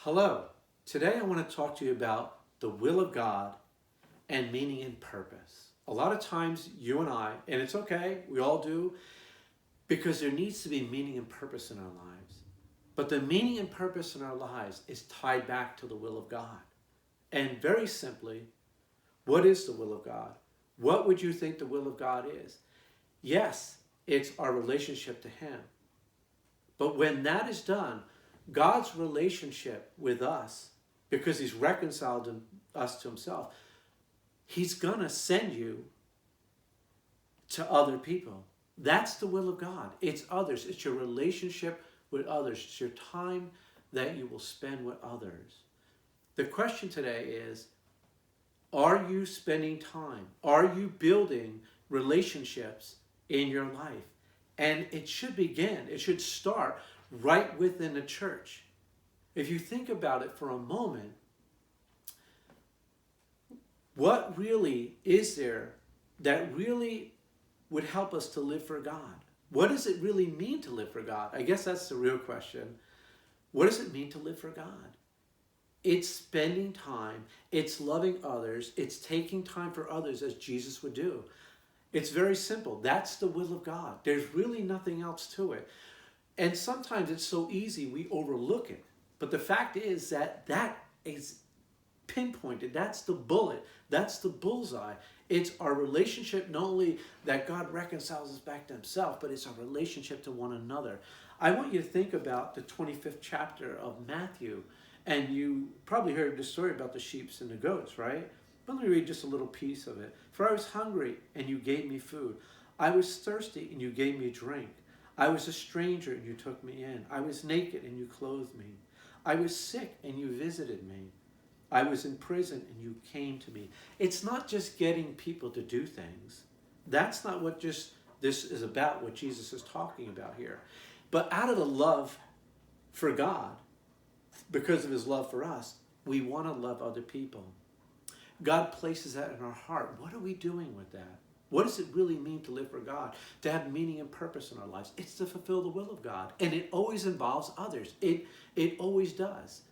Hello. Today I want to talk to you about the will of God and meaning and purpose. A lot of times you and I, and it's okay, we all do, because there needs to be meaning and purpose in our lives. But the meaning and purpose in our lives is tied back to the will of God. And very simply, what is the will of God? What would you think the will of God is? Yes, it's our relationship to Him. But when that is done, God's relationship with us, because He's reconciled us to Himself, He's going to send you to other people. That's the will of God. It's others. It's your relationship with others. It's your time that you will spend with others. The question today is, are you spending time? Are you building relationships in your life? And it should begin, it should start right within the church. If you think about it for a moment, what really is there that really would help us to live for God? What does it really mean to live for God? I guess that's the real question. What does it mean to live for God? It's spending time, it's loving others, it's taking time for others as Jesus would do. It's very simple. That's the will of God. There's really nothing else to it. And sometimes it's so easy we overlook it. But the fact is that is pinpointed. That's the bullet. That's the bullseye. It's our relationship, not only that God reconciles us back to Himself, but it's our relationship to one another. I want you to think about the 25th chapter of Matthew. And you probably heard the story about the sheep and the goats, right? But let me read just a little piece of it. For I was hungry, and you gave me food. I was thirsty, and you gave me drink. I was a stranger, and you took me in. I was naked, and you clothed me. I was sick, and you visited me. I was in prison, and you came to me. It's not just getting people to do things. That's not what just this is about, what Jesus is talking about here. But out of the love for God, because of His love for us, we want to love other people. God places that in our heart. What are we doing with that? What does it really mean to live for God? To have meaning and purpose in our lives? It's to fulfill the will of God. And it always involves others. It always does.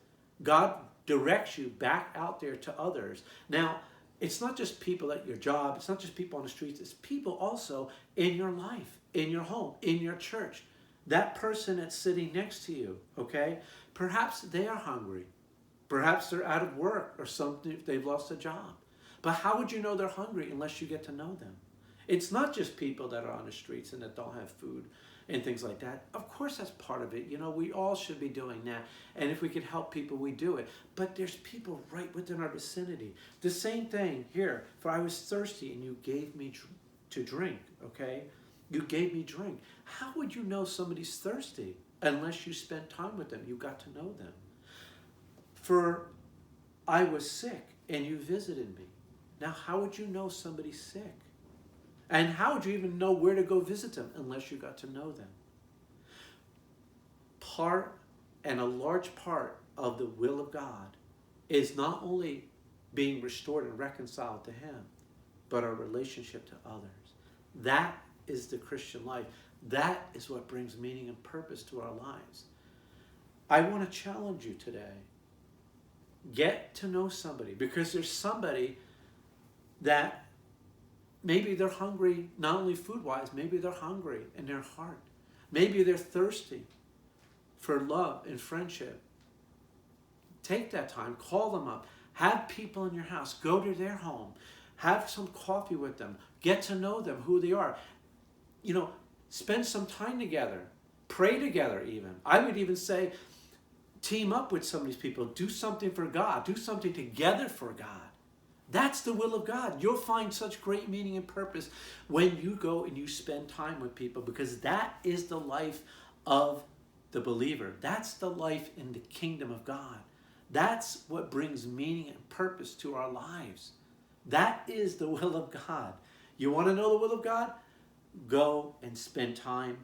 God directs you back out there to others. Now, it's not just people at your job. It's not just people on the streets. It's people also in your life, in your home, in your church. That person that's sitting next to you, okay? Perhaps they are hungry. Perhaps they're out of work or something, they've lost a job. But how would you know they're hungry unless you get to know them? It's not just people that are on the streets and that don't have food and things like that. Of course, that's part of it. You know, we all should be doing that. And if we can help people, we do it. But there's people right within our vicinity. The same thing here. For I was thirsty and you gave me to drink, okay? You gave me drink. How would you know somebody's thirsty unless you spent time with them? You got to know them. For I was sick and you visited me. Now, how would you know somebody's sick? And how would you even know where to go visit them unless you got to know them? Part and a large part of the will of God is not only being restored and reconciled to Him, but our relationship to others. That is the Christian life. That is what brings meaning and purpose to our lives. I want to challenge you today. Get to know somebody, because there's somebody that maybe they're hungry, not only food-wise, maybe they're hungry in their heart. Maybe they're thirsty for love and friendship. Take that time, call them up, have people in your house, go to their home, have some coffee with them, get to know them, who they are. You know, spend some time together, pray together even. I would even say, team up with some of these people, do something for God, do something together for God. That's the will of God. You'll find such great meaning and purpose when you go and you spend time with people, because that is the life of the believer. That's the life in the kingdom of God. That's what brings meaning and purpose to our lives. That is the will of God. You want to know the will of God? Go and spend time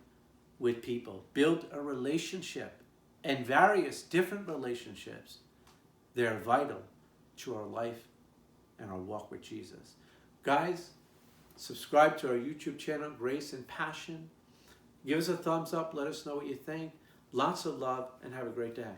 with people. Build a relationship, and various different relationships. They're vital to our life and our walk with Jesus. Guys, subscribe to our YouTube channel, Grace and Passion. Give us a thumbs up. Let us know what you think. Lots of love, and have a great day.